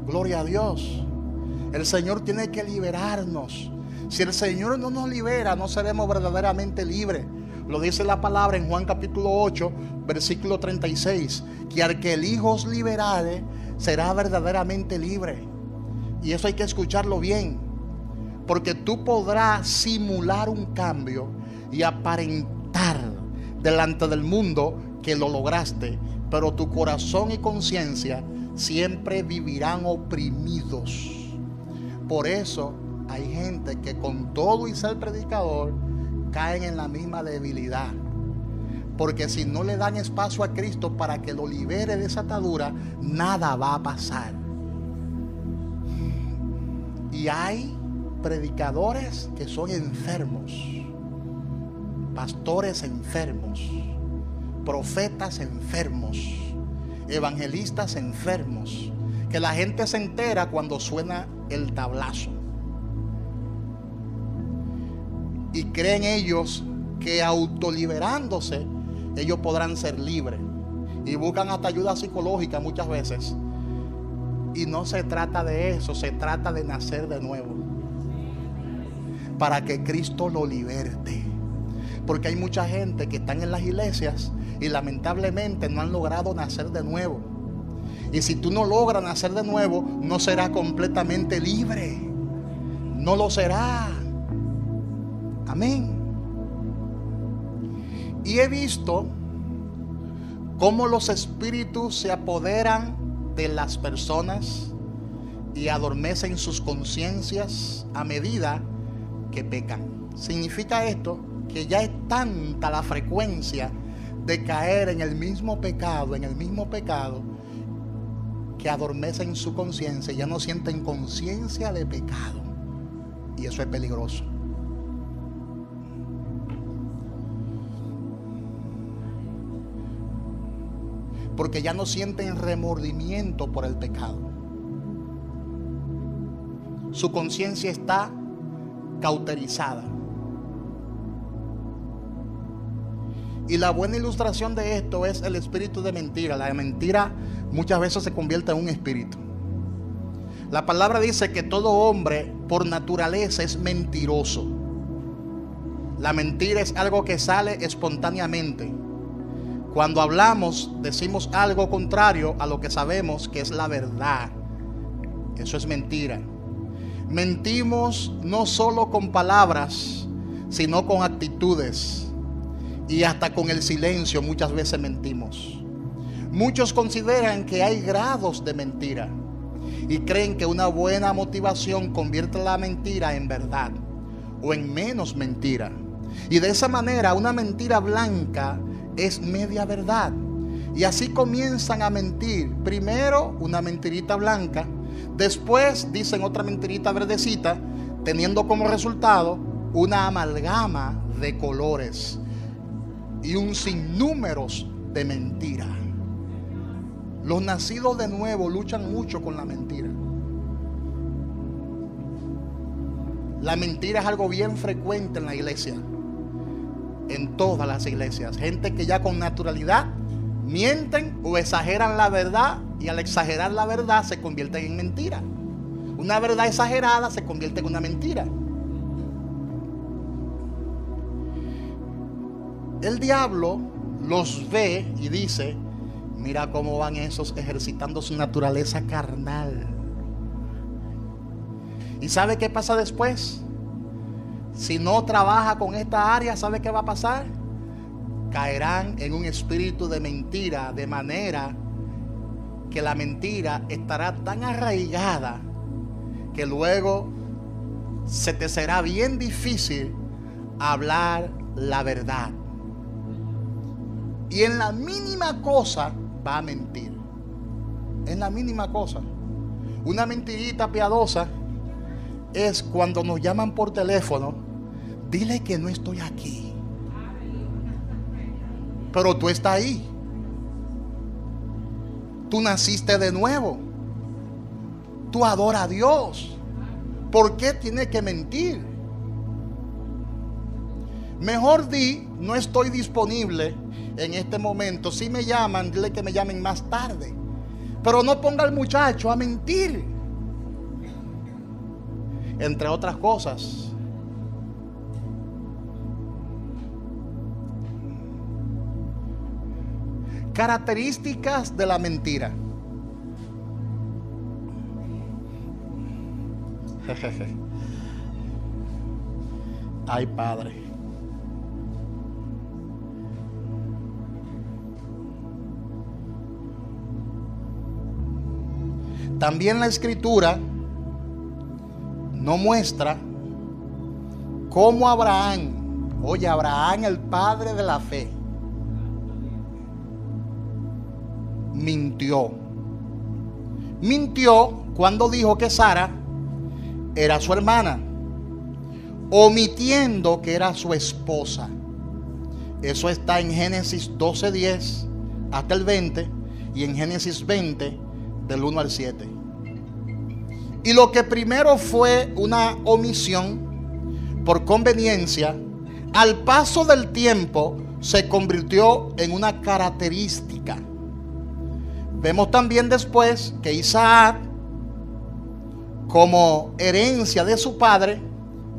Gloria a Dios. El Señor tiene que liberarnos. Si el Señor no nos libera, no seremos verdaderamente libres. Lo dice la palabra en Juan capítulo 8, versículo 36, que al que el Hijo os liberare, será verdaderamente libre. Y eso hay que escucharlo bien, porque tú podrás simular un cambio y aparentar delante del mundo que lo lograste, pero tu corazón y conciencia siempre vivirán oprimidos. Por eso hay gente que con todo y ser predicador caen en la misma debilidad, porque si no le dan espacio a Cristo para que lo libere de esa atadura, nada va a pasar. Y hay predicadores que son enfermos, pastores enfermos, profetas enfermos, evangelistas enfermos, que la gente se entera cuando suena el tablazo. Y creen ellos que autoliberándose, ellos podrán ser libres. Y buscan hasta ayuda psicológica muchas veces. Y no se trata de eso, se trata de nacer de nuevo, para que Cristo lo liberte. Porque hay mucha gente que están en las iglesias y lamentablemente no han logrado nacer de nuevo. Y si tú no logras nacer de nuevo, no serás completamente libre. No lo será. Amén. Y he visto cómo los espíritus se apoderan de las personas y adormecen sus conciencias a medida que pecan. Significa esto que ya es tanta la frecuencia de caer en el mismo pecado, que adormecen su conciencia y ya no sienten conciencia de pecado. Y eso es peligroso. Porque ya no sienten remordimiento por el pecado. Su conciencia está cauterizada. Y la buena ilustración de esto es el espíritu de mentira. La mentira muchas veces se convierte en un espíritu. La palabra dice que todo hombre por naturaleza es mentiroso. La mentira es algo que sale espontáneamente. Cuando hablamos, decimos algo contrario a lo que sabemos que es la verdad. Eso es mentira. Mentimos no solo con palabras, sino con actitudes. Y hasta con el silencio muchas veces mentimos. Muchos consideran que hay grados de mentira y creen que una buena motivación convierte la mentira en verdad o en menos mentira. Y de esa manera una mentira blanca es media verdad. Y así comienzan a mentir. Primero una mentirita blanca, después dicen otra mentirita verdecita, teniendo como resultado una amalgama de colores y un sinnúmeros de mentiras. Los nacidos de nuevo luchan mucho con la mentira. La mentira es algo bien frecuente en la iglesia, en todas las iglesias. Gente que ya con naturalidad mienten o exageran la verdad, y al exagerar la verdad se convierte en mentira. Una verdad exagerada se convierte en una mentira. El diablo los ve y dice: mira cómo van esos ejercitando su naturaleza carnal. ¿Y sabe qué pasa después? Si no trabaja con esta área, ¿sabe qué va a pasar? Caerán en un espíritu de mentira, de manera que la mentira estará tan arraigada que luego se te será bien difícil hablar la verdad. Y en la mínima cosa va a mentir. En la mínima cosa. Una mentirita piadosa es cuando nos llaman por teléfono: dile que no estoy aquí, pero tú estás ahí. Tú naciste de nuevo. Tú adoras a Dios. ¿Por qué tienes que mentir? Mejor di: no estoy disponible en este momento. Si me llaman, dile que me llamen más tarde. Pero no ponga al muchacho a mentir. Entre otras cosas. Características de la mentira. Ay, Padre. También la Escritura nos muestra cómo Abraham, oye, Abraham, el padre de la fe, mintió. Mintió cuando dijo que Sara era su hermana, omitiendo que era su esposa. Eso está en Génesis 12:10 hasta el 20 y en Génesis 20 del 1 al 7. Y lo que primero fue una omisión por conveniencia, al paso del tiempo se convirtió en una característica. Vemos también después que Isaac, como herencia de su padre,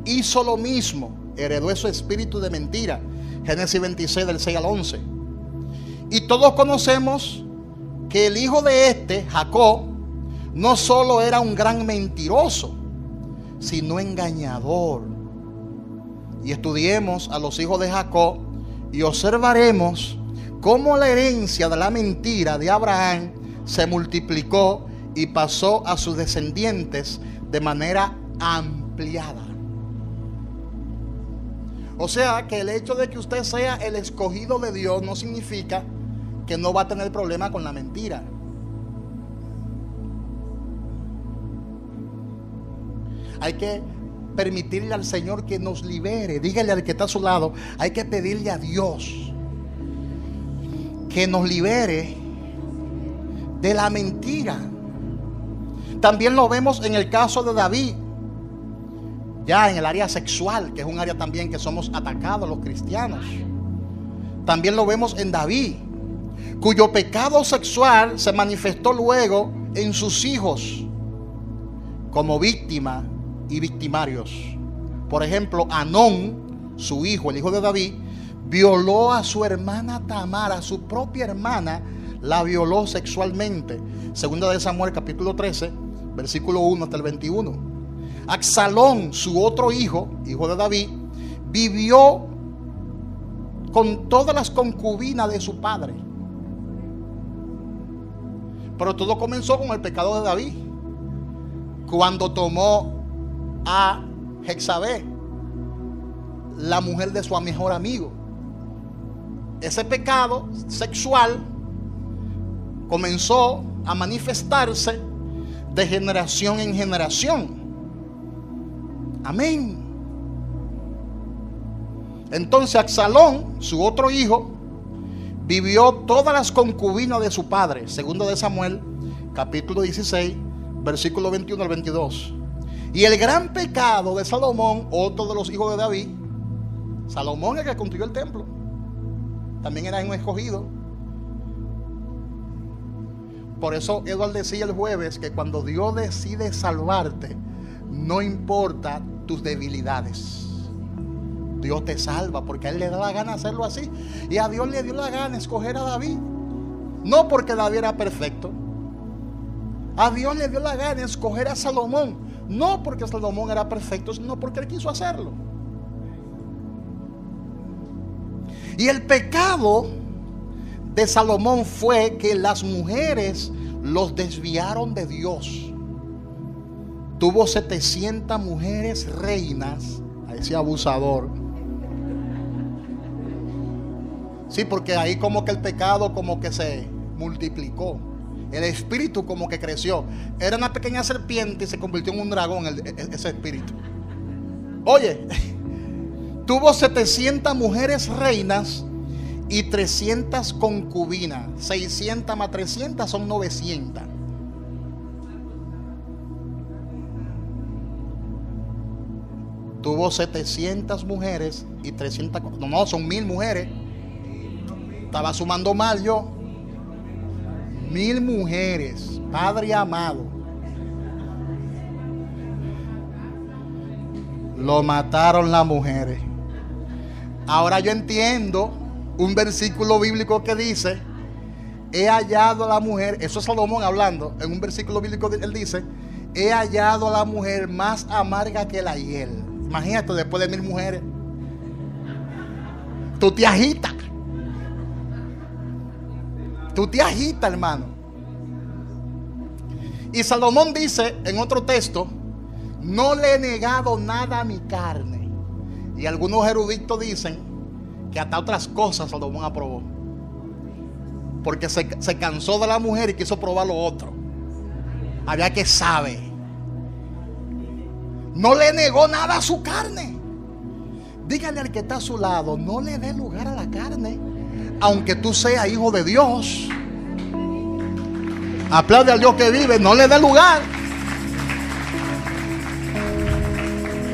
hizo lo mismo, heredó ese espíritu de mentira. Génesis 26 del 6 al 11. Y todos conocemos que el hijo de Jacob, no solo era un gran mentiroso, sino engañador. Y estudiemos a los hijos de Jacob y observaremos cómo la herencia de la mentira de Abraham se multiplicó y pasó a sus descendientes de manera ampliada. O sea que el hecho de que usted sea el escogido de Dios no significa que no va a tener problema con la mentira. Hay que permitirle al Señor que nos libere. Dígale al que está a su lado, hay que pedirle a Dios que nos libere de la mentira. También lo vemos en el caso de David, ya en el área sexual, que es un área también que somos atacados los cristianos. También lo vemos en David, cuyo pecado sexual se manifestó luego en sus hijos como víctima y victimarios. Por ejemplo, Amnón, su hijo, el hijo de David, violó a su hermana Tamar, a su propia hermana, la violó sexualmente. Segunda de Samuel, capítulo 13, versículo 1 hasta el 21. Absalón, su otro hijo, hijo de David, vivió con todas las concubinas de su padre. Pero todo comenzó con el pecado de David, cuando tomó a Jezabel, la mujer de su mejor amigo. Ese pecado sexual comenzó a manifestarse de generación en generación. Amén. Entonces Absalón, su otro hijo, vivió todas las concubinas de su padre. Segundo de Samuel, capítulo 16, versículo 21 al 22. Y el gran pecado de Salomón, otro de los hijos de David, Salomón, el que construyó el templo, también era un escogido. Por eso Eduardo decía el jueves que cuando Dios decide salvarte, no importa tus debilidades, Dios te salva, porque a Él le da la gana hacerlo así. Y a Dios le dio la gana escoger a David, no porque David era perfecto. A Dios le dio la gana escoger a Salomón, no porque Salomón era perfecto, sino porque Él quiso hacerlo. Y el pecado de Salomón fue que las mujeres los desviaron de Dios. Tuvo 700 mujeres reinas, a ese abusador. Sí, porque ahí como que el pecado como que se multiplicó. El espíritu como que creció. Era una pequeña serpiente y se convirtió en un dragón ese espíritu. Oye, tuvo 700 mujeres reinas y 300 concubinas. 600 más 300 son 900. Tuvo 700 mujeres y 300. No, son 1000 mujeres. Estaba sumando mal yo. 1000 mujeres, Padre amado. Lo mataron las mujeres. Ahora yo entiendo un versículo bíblico que dice: he hallado a la mujer. Eso es Salomón hablando. En un versículo bíblico él dice: he hallado a la mujer más amarga que la hiel. Imagínate, después de 1000 mujeres, tú te agitas. Tú te agitas, hermano. Y Salomón dice en otro texto: no le he negado nada a mi carne. Y algunos eruditos dicen que hasta otras cosas Salomón aprobó, porque se cansó de la mujer y quiso probar lo otro. Había que saber. No le negó nada a su carne. Dígale al que está a su lado: no le dé lugar a la carne, aunque tú seas hijo de Dios. Aplaude al Dios que vive. No le dé lugar.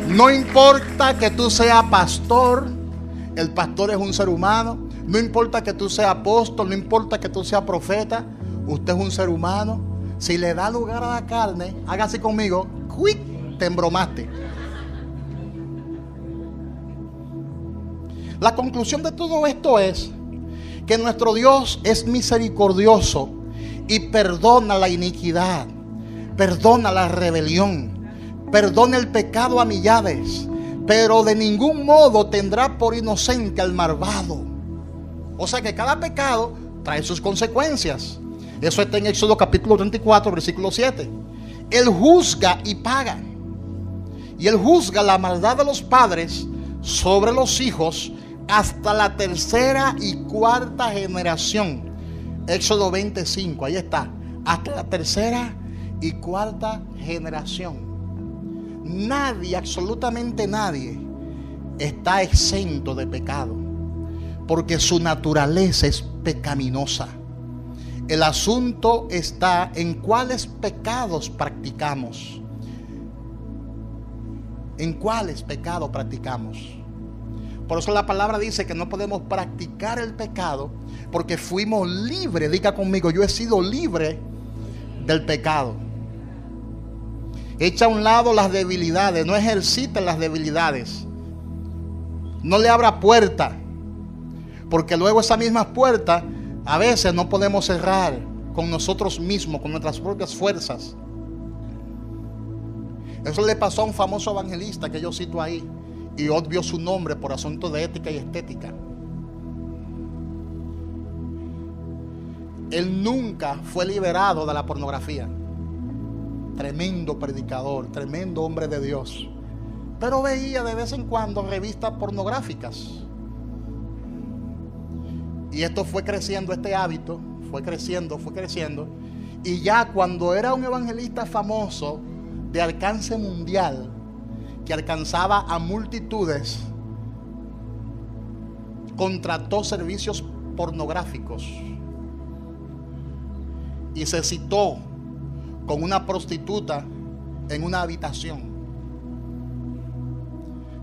No importa que tú seas pastor. El pastor es un ser humano. No importa que tú seas apóstol. No importa que tú seas profeta. Usted es un ser humano. Si le da lugar a la carne, haga así conmigo. ¡Quick! Te embromaste. La conclusión de todo esto es que nuestro Dios es misericordioso y perdona la iniquidad, perdona la rebelión, perdona el pecado a millares, pero de ningún modo tendrá por inocente al malvado. O sea que cada pecado trae sus consecuencias. Eso está en Éxodo capítulo 34, versículo 7. Él juzga y paga. Y Él juzga la maldad de los padres sobre los hijos hasta la tercera y cuarta generación. Éxodo 25, ahí está. Hasta la tercera y cuarta generación. Nadie, absolutamente nadie, está exento de pecado, porque su naturaleza es pecaminosa. El asunto está en cuáles pecados practicamos. ¿En cuáles pecados practicamos? Por eso la palabra dice que no podemos practicar el pecado, porque fuimos libres. Diga conmigo: yo he sido libre del pecado. Echa a un lado las debilidades. No ejercite las debilidades. No le abra puerta, porque luego esas mismas puertas a veces no podemos cerrar con nosotros mismos, con nuestras propias fuerzas. Eso le pasó a un famoso evangelista que yo cito ahí, y obvio su nombre por asuntos de ética y estética. Él nunca fue liberado de la pornografía. Tremendo predicador, tremendo hombre de Dios, pero veía de vez en cuando revistas pornográficas. Y esto fue creciendo, este hábito fue creciendo. Y ya cuando era un evangelista famoso de alcance mundial, que alcanzaba a multitudes, contrató servicios pornográficos y se citó con una prostituta en una habitación.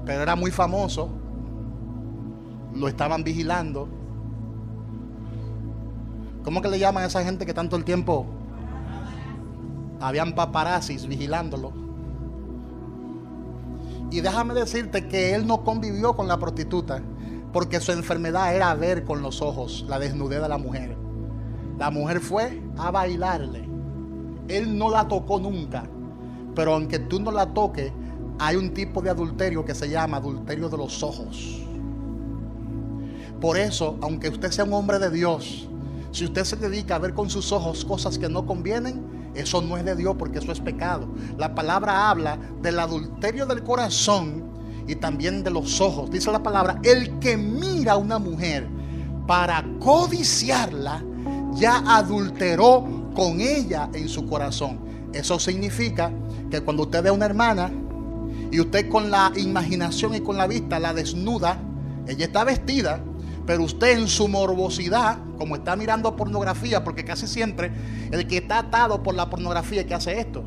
Pero era muy famoso, lo estaban vigilando. ¿Cómo que le llaman a esa gente que tanto el tiempo? Habían paparazzis vigilándolo. Y déjame decirte que él no convivió con la prostituta, porque su enfermedad era ver con los ojos la desnudez de la mujer. La mujer fue a bailarle. Él no la tocó nunca, pero aunque tú no la toques, hay un tipo de adulterio que se llama adulterio de los ojos. Por eso, aunque usted sea un hombre de Dios, si usted se dedica a ver con sus ojos cosas que no convienen, eso no es de Dios, porque eso es pecado. La palabra habla del adulterio del corazón y también de los ojos. Dice la palabra: el que mira a una mujer para codiciarla, ya adulteró con ella en su corazón. Eso significa que cuando usted ve a una hermana y usted con la imaginación y con la vista la desnuda, ella está vestida, pero usted en su morbosidad, como está mirando pornografía, porque casi siempre el que está atado por la pornografía es que hace esto.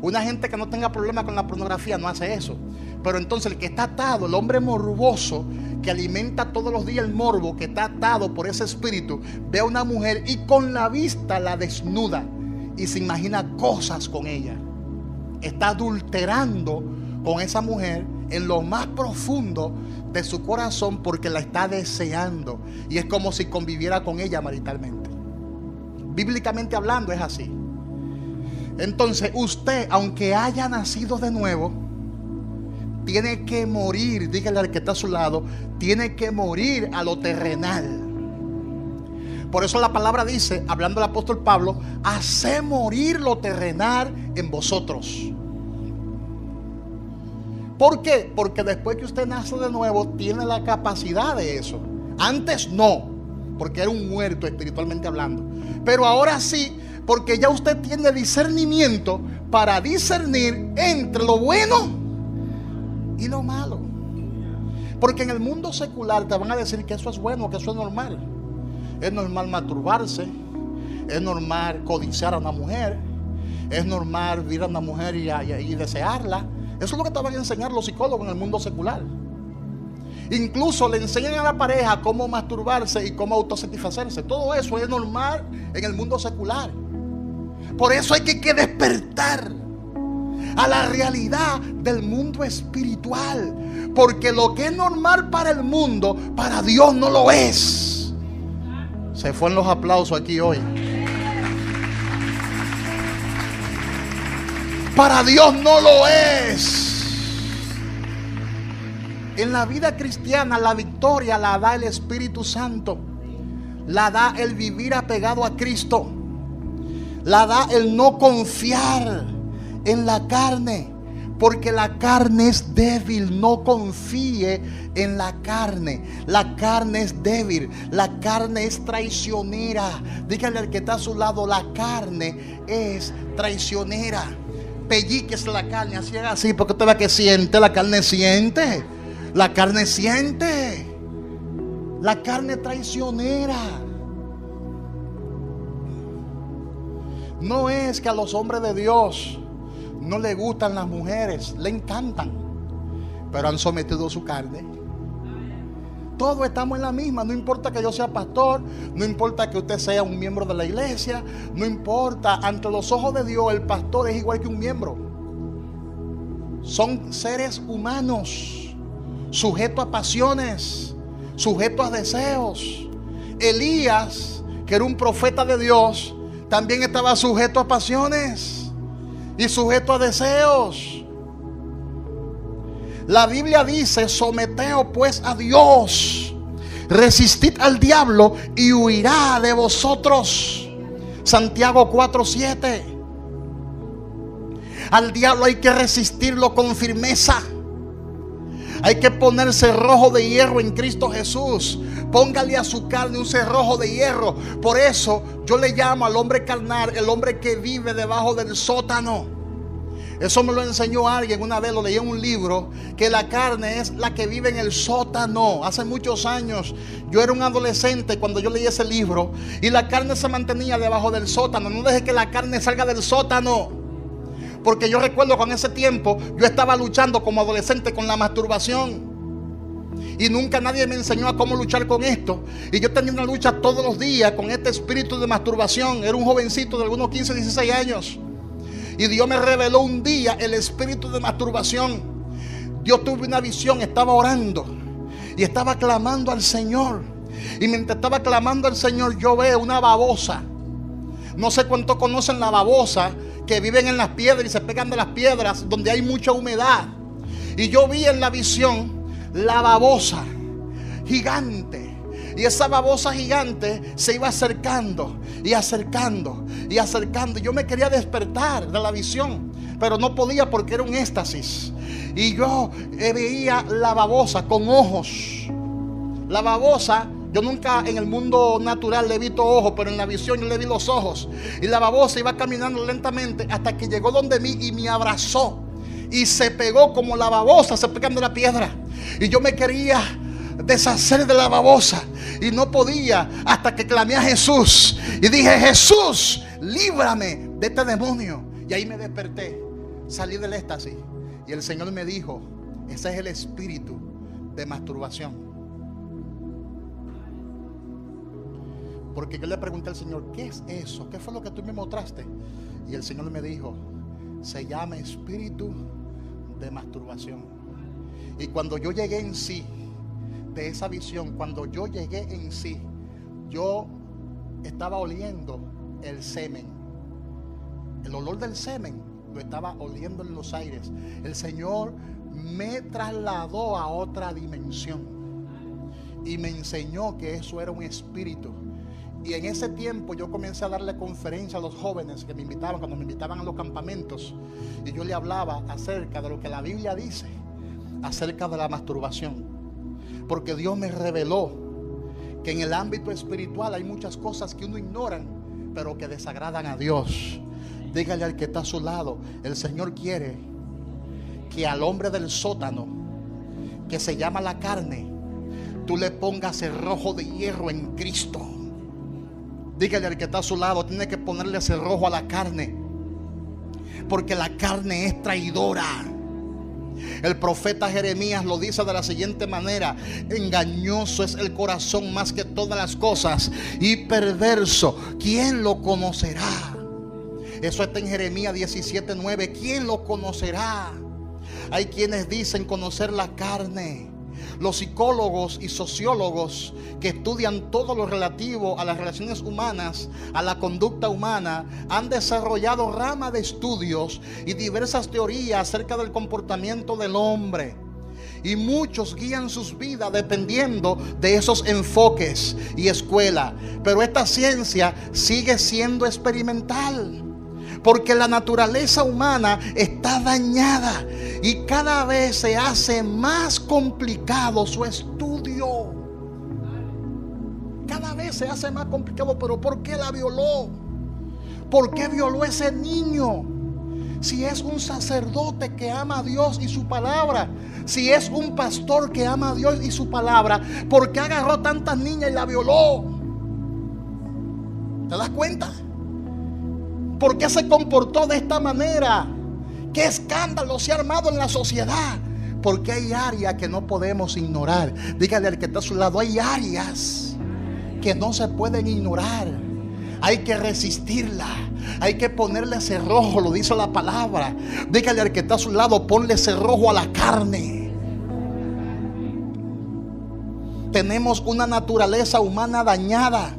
Una gente que no tenga problema con la pornografía no hace eso. Pero entonces el que está atado, el hombre morboso, que alimenta todos los días el morbo, que está atado por ese espíritu, ve a una mujer y con la vista la desnuda y se imagina cosas con ella. Está adulterando con esa mujer en lo más profundo de su corazón porque la está deseando. Y es como si conviviera con ella maritalmente. Bíblicamente hablando es así. Entonces usted, aunque haya nacido de nuevo, tiene que morir, dígale al que está a su lado, tiene que morir a lo terrenal. Por eso la palabra dice, hablando el apóstol Pablo, hace morir lo terrenal en vosotros. ¿Por qué? Porque después que usted nace de nuevo, tiene la capacidad de eso. Antes no, porque era un muerto espiritualmente hablando. Pero ahora sí, porque ya usted tiene discernimiento para discernir entre lo bueno y lo malo. Porque en el mundo secular te van a decir que eso es bueno, que eso es normal. Es normal masturbarse, es normal codiciar a una mujer, es normal ver a una mujer y desearla. Eso es lo que te van a enseñar los psicólogos en el mundo secular. Incluso le enseñan a la pareja cómo masturbarse y cómo autosatisfacerse. Todo eso es normal en el mundo secular. Por eso hay que despertar a la realidad del mundo espiritual. Porque lo que es normal para el mundo, para Dios no lo es. Se fueron los aplausos aquí hoy. Para Dios no lo es. En la vida cristiana la victoria la da el Espíritu Santo. La da el vivir apegado a Cristo. La da el no confiar en la carne. Porque la carne es débil. No confíe en la carne. La carne es débil. La carne es traicionera. Dígale al que está a su lado, la carne es traicionera. Pelliques la carne, así es así, porque usted ve que siente, la carne siente. La carne siente. La carne traicionera. No es que a los hombres de Dios no le gustan las mujeres, le encantan, pero han sometido su carne. Todos estamos en la misma. No importa que yo sea pastor, no importa que usted sea un miembro de la iglesia, no importa. Ante los ojos de Dios el pastor es igual que un miembro. Son seres humanos, sujetos a pasiones, sujetos a deseos. Elías, que era un profeta de Dios, también estaba sujeto a pasiones y sujeto a deseos. La Biblia dice: someteos pues a Dios, resistid al diablo y huirá de vosotros. Santiago 4:7. Al diablo hay que resistirlo con firmeza. Hay que poner cerrojo de hierro en Cristo Jesús. Póngale a su carne un cerrojo de hierro. Por eso yo le llamo al hombre carnal el hombre que vive debajo del sótano. Eso me lo enseñó alguien una vez, lo leí en un libro, que la carne es la que vive en el sótano. Hace muchos años, yo era un adolescente cuando yo leí ese libro, y la carne se mantenía debajo del sótano. No deje que la carne salga del sótano. Porque yo recuerdo con ese tiempo, yo estaba luchando como adolescente con la masturbación. Y nunca nadie me enseñó a cómo luchar con esto. Y yo tenía una lucha todos los días con este espíritu de masturbación. Era un jovencito de algunos 15, 16 años. Y Dios me reveló un día el espíritu de masturbación. Dios tuve una visión, estaba orando y estaba clamando al Señor. Y mientras estaba clamando al Señor, yo veo una babosa. No sé cuánto conocen la babosa, que viven en las piedras y se pegan de las piedras donde hay mucha humedad. Y yo vi en la visión la babosa gigante. Y esa babosa gigante se iba acercando y acercando y acercando. Y yo me quería despertar de la visión, pero no podía porque era un éxtasis. Y yo veía la babosa con ojos. La babosa, yo nunca en el mundo natural le he visto ojos, pero en la visión yo le vi los ojos. Y la babosa iba caminando lentamente hasta que llegó donde mí y me abrazó. Y se pegó como la babosa se pega de la piedra. Y yo me quería deshacer de la babosa y no podía, hasta que clamé a Jesús y dije: Jesús, líbrame de este demonio. Y ahí me desperté. salí del éxtasis y el Señor me dijo: ese es el espíritu de masturbación. Porque yo le pregunté al Señor: ¿qué es eso? ¿Qué fue lo que tú me mostraste? Y el Señor me dijo: se llama espíritu de masturbación. Y cuando yo llegué en sí de esa visión, cuando yo llegué en sí, yo estaba oliendo el semen. El olor del semen lo estaba oliendo en los aires. El Señor me trasladó a otra dimensión y me enseñó que eso era un espíritu. Y en ese tiempo yo comencé a darle conferencia a los jóvenes que me invitaban, cuando me invitaban a los campamentos, y yo le hablaba acerca de lo que la Biblia dice acerca de la masturbación, porque Dios me reveló que en el ámbito espiritual hay muchas cosas que uno ignora, pero que desagradan a Dios. Dígale al que está a su lado: el Señor quiere que al hombre del sótano, que se llama la carne, tú le pongas cerrojo de hierro en Cristo. Dígale al que está a su lado: tiene que ponerle cerrojo a la carne, porque la carne es traidora. El profeta Jeremías lo dice de la siguiente manera: engañoso es el corazón más que todas las cosas, y perverso, ¿quién lo conocerá? Eso está en Jeremías 17:9. ¿Quién lo conocerá? Hay quienes dicen conocer la carne. Los psicólogos y sociólogos que estudian todo lo relativo a las relaciones humanas, a la conducta humana, han desarrollado ramas de estudios y diversas teorías acerca del comportamiento del hombre. Y muchos guían sus vidas dependiendo de esos enfoques y escuela. Pero esta ciencia sigue siendo experimental, porque la naturaleza humana está dañada y cada vez se hace más complicado su estudio. Cada vez se hace más complicado. Pero ¿por qué la violó? ¿Por qué violó a ese niño? Si es un sacerdote que ama a Dios y su palabra, si es un pastor que ama a Dios y su palabra, ¿por qué agarró tantas niñas y la violó? ¿Te das cuenta? ¿Por qué se comportó de esta manera? ¿Qué escándalo se ha armado en la sociedad? Porque hay áreas que no podemos ignorar. Dígale al que está a su lado: hay áreas que no se pueden ignorar. Hay que resistirla. Hay que ponerle cerrojo, lo dice la palabra. Dígale al que está a su lado: ponle cerrojo a la carne. Tenemos una naturaleza humana dañada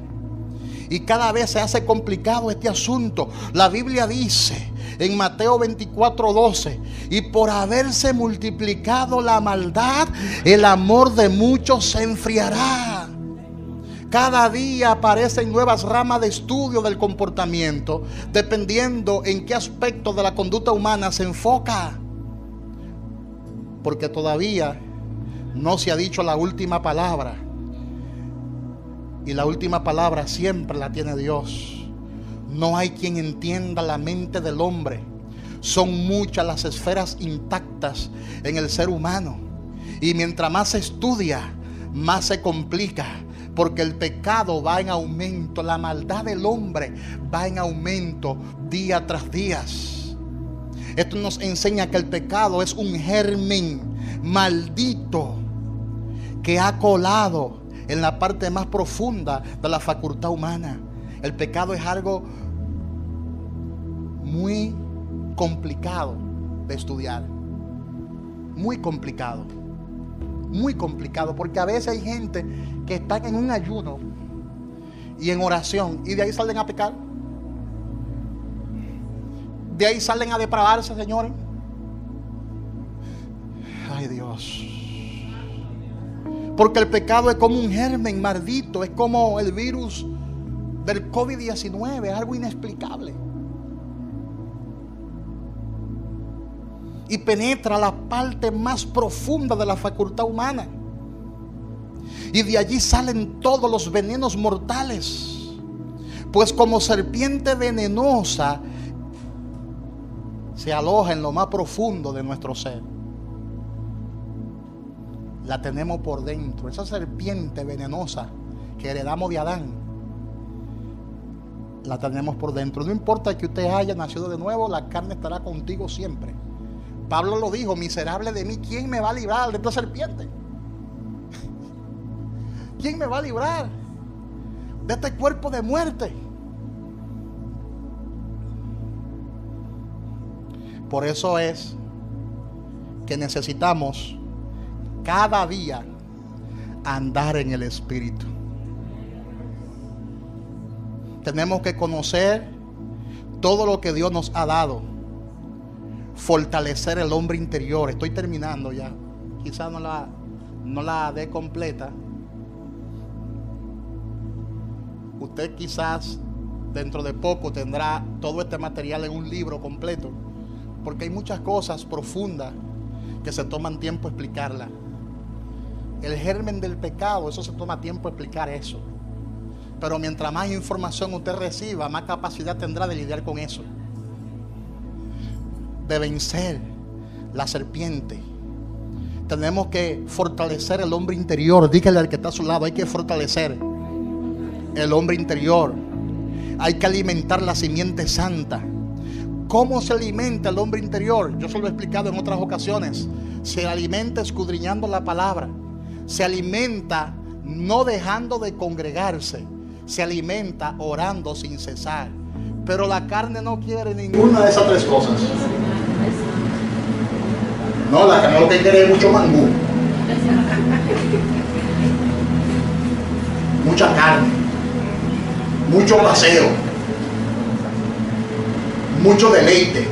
y cada vez se hace complicado este asunto. La Biblia dice en Mateo 24:12: y por haberse multiplicado la maldad, el amor de muchos se enfriará. Cada día aparecen nuevas ramas de estudio del comportamiento, dependiendo en qué aspecto de la conducta humana se enfoca. Porque todavía no se ha dicho la última palabra. Y la última palabra siempre la tiene Dios. No hay quien entienda la mente del hombre. Son muchas las esferas intactas en el ser humano. Y mientras más se estudia, más se complica. Porque el pecado va en aumento. La maldad del hombre va en aumento día tras día. Esto nos enseña que el pecado es un germen maldito que ha colado en la parte más profunda de la facultad humana. El pecado es algo muy complicado de estudiar. Muy complicado. Muy complicado, porque a veces hay gente que están en un ayuno y en oración y de ahí salen a pecar. De ahí salen a depravarse, señores. Ay, Dios. Porque el pecado es como un germen maldito, es como el virus del COVID-19, es algo inexplicable. Y penetra la parte más profunda de la facultad humana. Y de allí salen todos los venenos mortales. Pues como serpiente venenosa se aloja en lo más profundo de nuestro ser. La tenemos por dentro. Esa serpiente venenosa que heredamos de Adán la tenemos por dentro. No importa que usted haya nacido de nuevo, la carne estará contigo siempre. Pablo lo dijo: miserable de mí, ¿quién me va a librar de esta serpiente? ¿Quién me va a librar de este cuerpo de muerte? Por eso es que necesitamos cada día andar en el Espíritu. Tenemos que conocer todo lo que Dios nos ha dado, fortalecer el hombre interior. Estoy terminando ya, quizás no la dé completa. Usted quizás dentro de poco tendrá todo este material en un libro completo, porque hay muchas cosas profundas que se toman tiempo explicarlas. El germen del pecado, eso se toma tiempo explicar eso. Pero mientras más información usted reciba, más capacidad tendrá de lidiar con eso, de vencer la serpiente. Tenemos que fortalecer el hombre interior. Dígale al que está a su lado: hay que fortalecer el hombre interior. Hay que alimentar la simiente santa. ¿Cómo se alimenta el hombre interior? Yo se lo he explicado en otras ocasiones. Se alimenta escudriñando la palabra. Se alimenta no dejando de congregarse. Se alimenta orando sin cesar. Pero la carne no quiere ninguna de esas tres cosas. No, la carne lo que quiere es mucho mangú, mucha carne, mucho paseo, mucho deleite,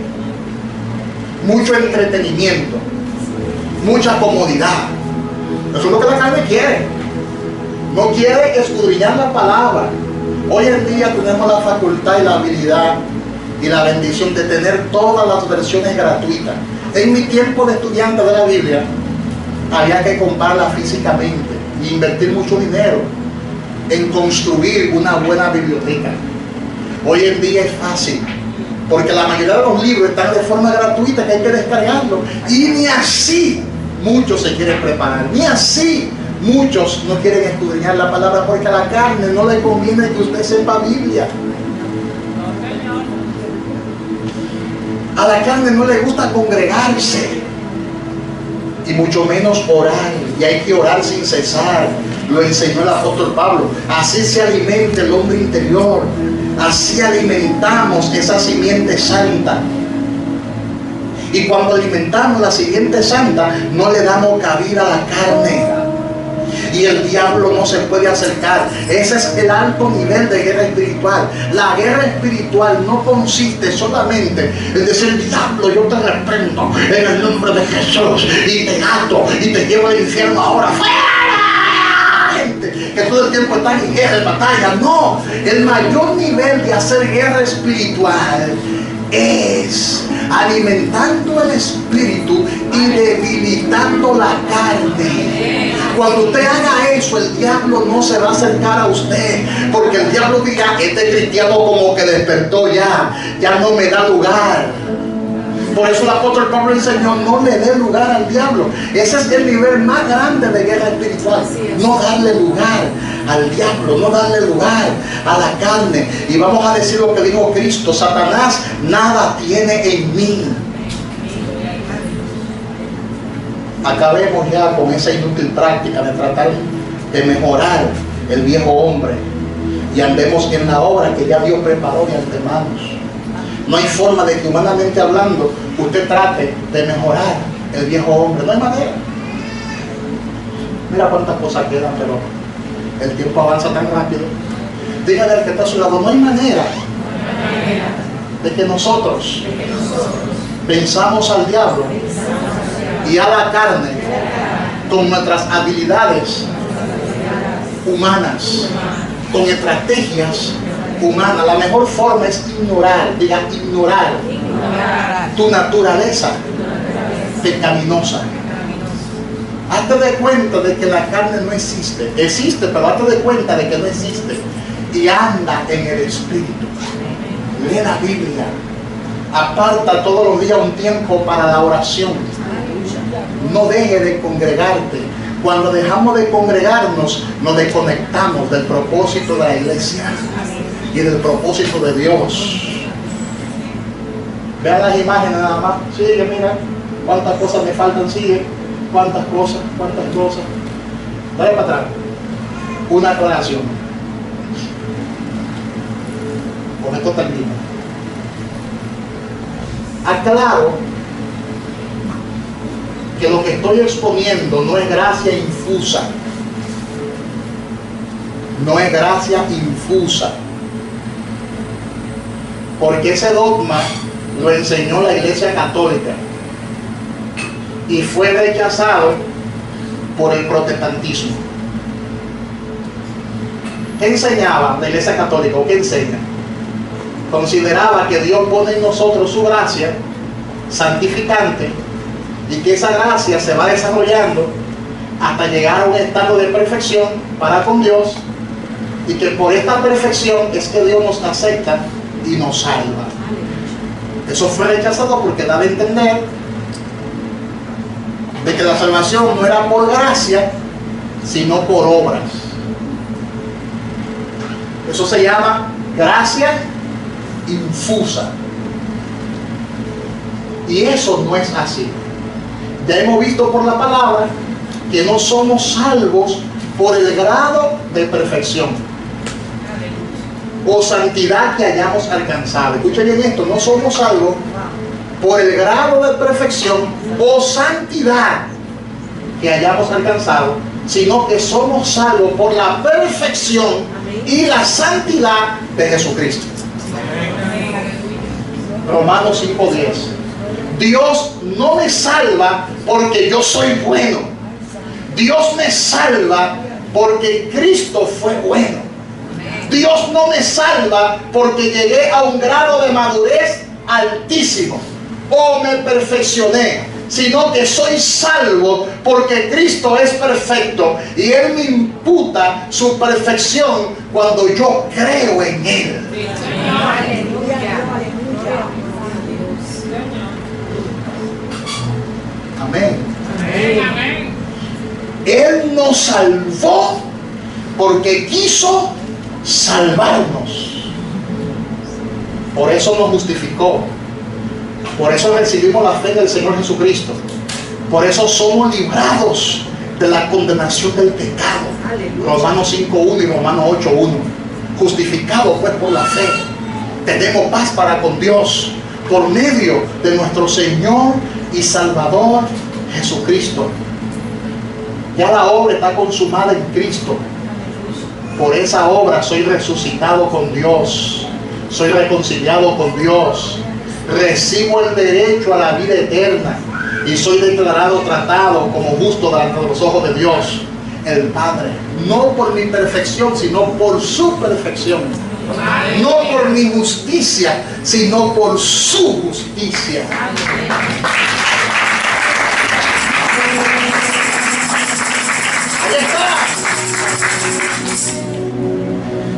mucho entretenimiento, mucha comodidad. Eso es lo que la carne quiere. No quiere escudriñar la palabra. Hoy en día tenemos la facultad y la habilidad y la bendición de tener todas las versiones gratuitas. En mi tiempo de estudiante de la Biblia había que comprarla físicamente e invertir mucho dinero en construir una buena biblioteca. Hoy en día es fácil, porque la mayoría de los libros están de forma gratuita, que hay que descargarlo. Y ni así muchos se quieren preparar, ni así muchos no quieren escudriñar la palabra, porque a la carne no le conviene que usted sepa Biblia. A la carne no le gusta congregarse, y mucho menos orar. Y hay que orar sin cesar. Lo enseñó el apóstol Pablo. Así se alimenta el hombre interior. Así alimentamos esa simiente santa. Y cuando alimentamos la simiente santa, no le damos cabida a la carne. Y el diablo no se puede acercar. Ese es el alto nivel de guerra espiritual. La guerra espiritual no consiste solamente en decir: diablo, yo te reprendo en el nombre de Jesús y te ato y te llevo al infierno ahora. ¡Fuera! Gente que todo el tiempo están en guerra, en batalla. No, el mayor nivel de hacer guerra espiritual es alimentando el espíritu y debilitando la carne. Cuando usted haga eso, el diablo no se va a acercar a usted, porque el diablo dirá: este cristiano como que despertó, ya no me da lugar. Por eso el apóstol Pablo enseñó: no le dé lugar al diablo. Ese es el nivel más grande de guerra espiritual. No darle lugar al diablo, no darle lugar a la carne. Y vamos a decir lo que dijo Cristo: Satanás nada tiene en mí. Acabemos ya con esa inútil práctica de tratar de mejorar el viejo hombre y andemos en la obra que ya Dios preparó de antemano. No hay forma de que, humanamente hablando, usted trate de mejorar el viejo hombre. No hay manera. Mira cuántas cosas quedan, pero el tiempo avanza tan rápido. Dígale al que está a su lado: no hay manera de que nosotros venzamos al diablo y a la carne con nuestras habilidades humanas, con estrategias humanas. La mejor forma es ignorar, ignorar tu naturaleza pecaminosa. Hazte de cuenta de que la carne no existe. Existe, pero hazte de cuenta de que no existe. Y anda en el Espíritu. Lee la Biblia. Aparta todos los días un tiempo para la oración. No deje de congregarte. Cuando dejamos de congregarnos, nos desconectamos del propósito de la iglesia. y del propósito de Dios. Vean las imágenes nada más. Sigue, mira. Cuántas cosas me faltan, sigue. Cuántas cosas. Dale para atrás. Una aclaración. Con esto termino. Aclaro que lo que estoy exponiendo no es gracia infusa. No es gracia infusa. Porque ese dogma lo enseñó la Iglesia Católica y fue rechazado por el protestantismo. ¿Qué enseñaba la Iglesia Católica o qué enseña? Consideraba que Dios pone en nosotros su gracia santificante y que esa gracia se va desarrollando hasta llegar a un estado de perfección para con Dios, y que por esta perfección es que Dios nos acepta y nos salva. Eso fue rechazado porque daba a entender de que la salvación no era por gracia, sino por obras. Eso se llama gracia infusa. Y eso no es así. Ya hemos visto por la palabra que no somos salvos por el grado de perfección o santidad que hayamos alcanzado. Escuchen bien esto, no somos salvos por el grado de perfección o santidad que hayamos alcanzado, sino que somos salvos por la perfección y la santidad de Jesucristo. Romanos 5:10. Dios no me salva porque yo soy bueno. Dios me salva porque Cristo fue bueno. Dios no me salva porque llegué a un grado de madurez altísimo o me perfeccioné, sino que soy salvo porque Cristo es perfecto y Él me imputa su perfección cuando yo creo en Él. Amén. Amén. Él nos salvó porque quiso salvarnos. Por eso nos justificó. Por eso recibimos la fe del Señor Jesucristo. Por eso somos librados de la condenación del pecado. Romanos 5:1 y Romanos 8:1. Justificados pues por la fe, tenemos paz para con Dios por medio de nuestro Señor y Salvador Jesucristo. Ya la obra está consumada en Cristo. Por esa obra soy resucitado con Dios, soy reconciliado con Dios, recibo el derecho a la vida eterna y soy declarado tratado como justo delante de los ojos de Dios, el Padre. No por mi perfección, sino por su perfección. No por mi justicia, sino por su justicia.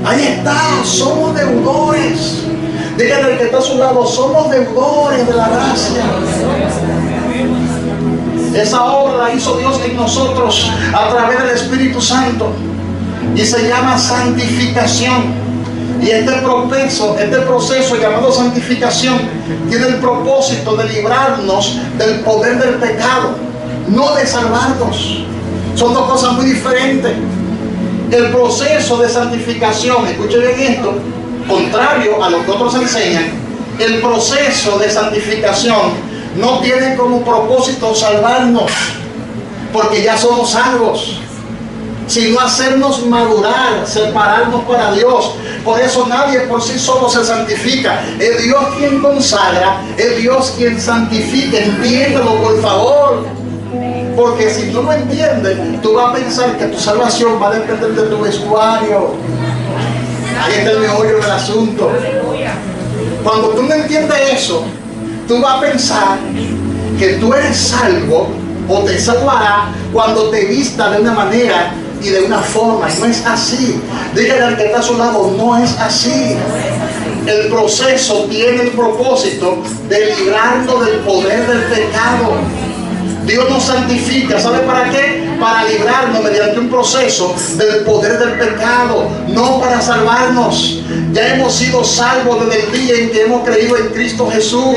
Ahí está, somos deudores. Díganle al que está a su lado, somos deudores de la gracia. Esa obra la hizo Dios en nosotros a través del Espíritu Santo y se llama santificación. Y este proceso llamado santificación tiene el propósito de librarnos del poder del pecado, no de salvarnos. Son dos cosas muy diferentes. El proceso de santificación, escuchen bien esto, contrario a lo que otros enseñan, el proceso de santificación no tiene como propósito salvarnos, porque ya somos salvos, sino hacernos madurar, separarnos para Dios. Por eso nadie por sí solo se santifica. Es Dios quien consagra, es Dios quien santifica. Entiéndelo, por favor. Porque si tú no entiendes, tú vas a pensar que tu salvación va a depender de tu vestuario. Ahí está el meollo del asunto. Cuando tú no entiendes eso, tú vas a pensar que tú eres salvo o te salvará cuando te vista de una manera y de una forma. Y no es así. Dígale al que está a su lado, no es así. El proceso tiene el propósito de librarnos del poder del pecado. Dios nos santifica, ¿sabe para qué? para librarnos mediante un proceso del poder del pecado, no para salvarnos. Ya hemos sido salvos desde el día en que hemos creído en Cristo Jesús.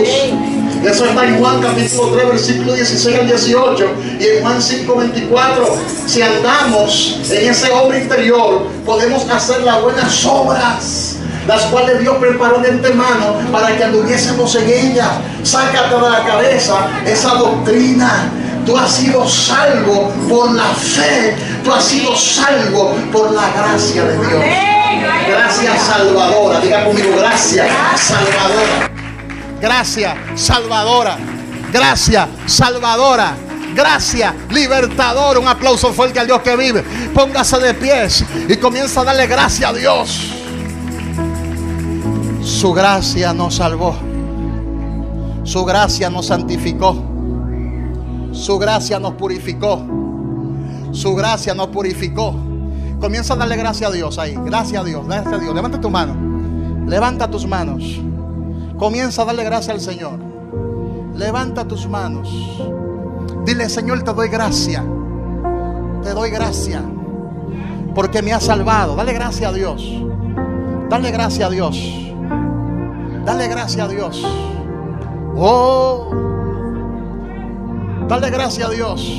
Eso está en Juan capítulo 3, versículo 16 al 18, y en Juan 5, 24. Si andamos en ese hombre interior, podemos hacer las buenas obras, las cuales Dios preparó de antemano para que anduviésemos en ella. Sácate de la cabeza esa doctrina. Tú has sido salvo por la fe. Tú has sido salvo por la gracia de Dios. Gracia salvadora. Diga conmigo, gracia salvadora. Gracia salvadora. Gracia salvadora. Gracia libertadora. Un aplauso fuerte al Dios que vive. Póngase de pies y comienza a darle gracias a Dios. Su gracia nos salvó. Su gracia nos santificó. Su gracia nos purificó. Su gracia nos purificó. Comienza a darle gracias a Dios ahí. Gracias a Dios, gracias a Dios. Levanta tu mano. Levanta tus manos. Comienza a darle gracias al Señor. Levanta tus manos. Dile, Señor, te doy gracias. Te doy gracias porque me has salvado. Dale gracias a Dios. Dale gracias a Dios. Dale gracias a Dios. Oh, dale gracias a Dios.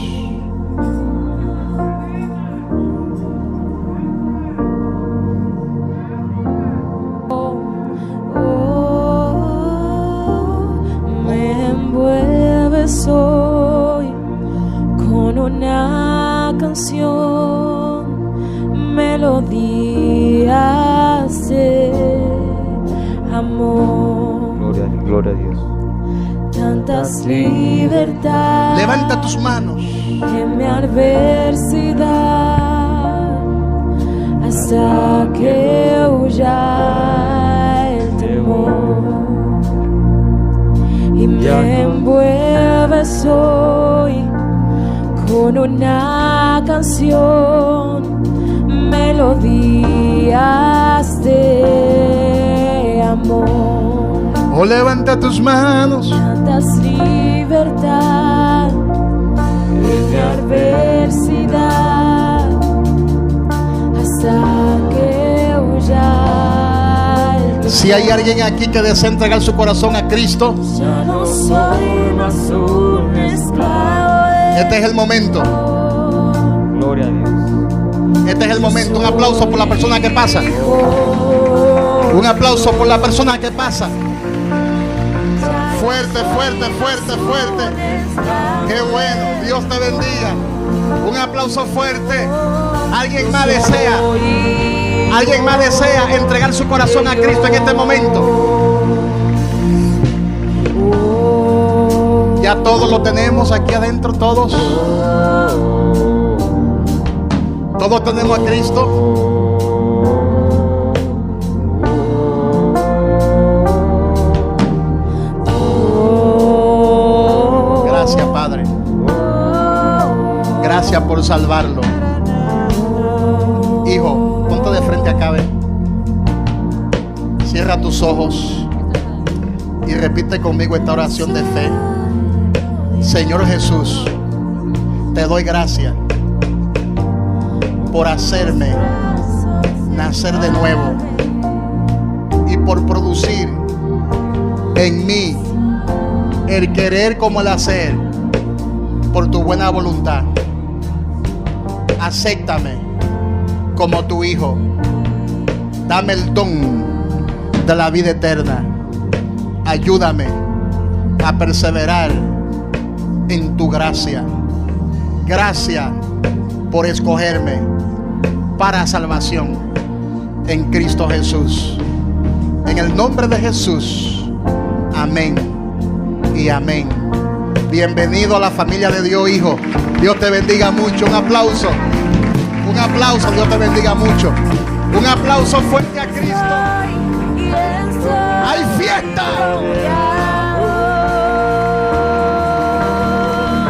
Me envuelves hoy con una canción, melodías de amor. Gloria a Dios. Tantas libertades. Levanta tus manos. En mi adversidad, hasta que huya el temor y me envuelves hoy con una canción, melodías de amor. Oh, levanta tus manos. Tantas libertad en mi adversidad, hasta que huya el temor. Si hay alguien aquí que desea entregar su corazón a Cristo, Ya no soy más un esclavo de este es el momento. Gloria a Dios. Este es el momento. Un aplauso por la persona que pasa. Un aplauso por la persona que pasa. Fuerte, fuerte, fuerte, fuerte. Qué bueno. Dios te bendiga. Un aplauso fuerte. Alguien más desea. Alguien más desea entregar su corazón a Cristo en este momento. Ya todos lo tenemos aquí adentro, todos. Todos tenemos a Cristo. Gracias, Padre. Gracias por salvarlo. Hijo, ponte de frente acá, ven. Cierra tus ojos y repite conmigo esta oración de fe. Señor Jesús, te doy gracias por hacerme nacer de nuevo y por producir en mí el querer como el hacer por tu buena voluntad. Acéptame como tu hijo. Dame el don de la vida eterna. Ayúdame a perseverar en tu gracia. Gracias por escogerme para salvación en Cristo Jesús. En el nombre de Jesús. Amén y amén. Bienvenido a la familia de Dios, hijo. Dios te bendiga mucho. Un aplauso. Un aplauso. Dios te bendiga mucho. Un aplauso fuerte a Cristo. ¡Hay fiesta!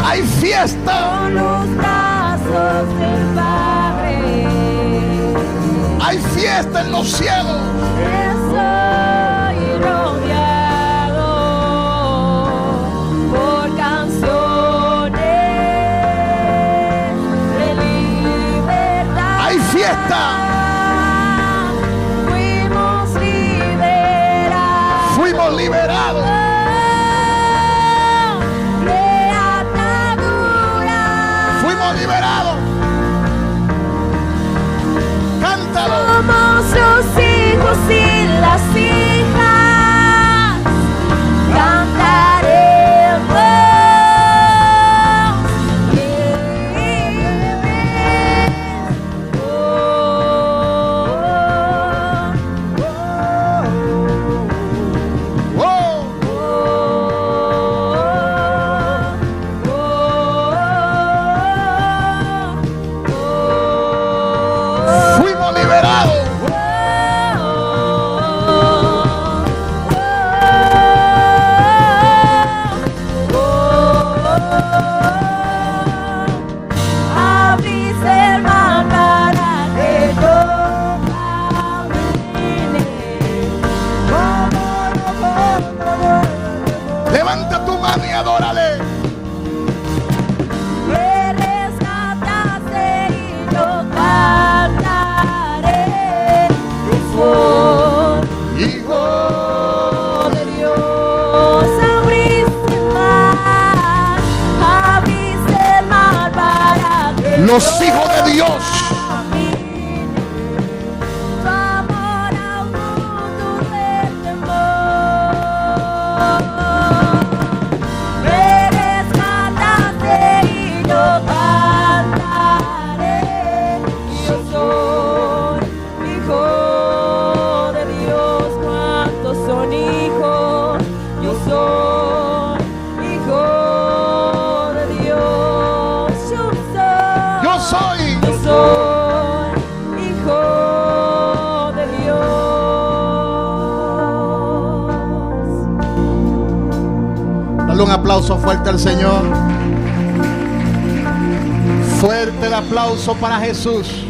¡Hay fiesta! Con los brazos del Padre. ¡Hay fiesta en los cielos! Estoy rodeado por canciones de Canta. Fuimos liberados. Fuimos liberados. De atadura. Fuimos liberados. Cántalo. Somos los hijos y las hijas. Cantaremos. Fuimos liberados. Abriste el mar para que yo camine. Levanta tu mano y adórale. Me rescataste y yo cantaré. Yo soy Hijo. de Dios. Abriste el mar para que Los hijos de Dios. camine. Tu amor al mundo del temor. Me rescataste y yo cantaré. Yo soy hijo de Dios. ¿Cuántos son hijos? Yo soy hijo de Dios. Yo soy. Yo soy hijo de Dios. Dale un aplauso fuerte al Señor. Fuerte el aplauso para Jesús.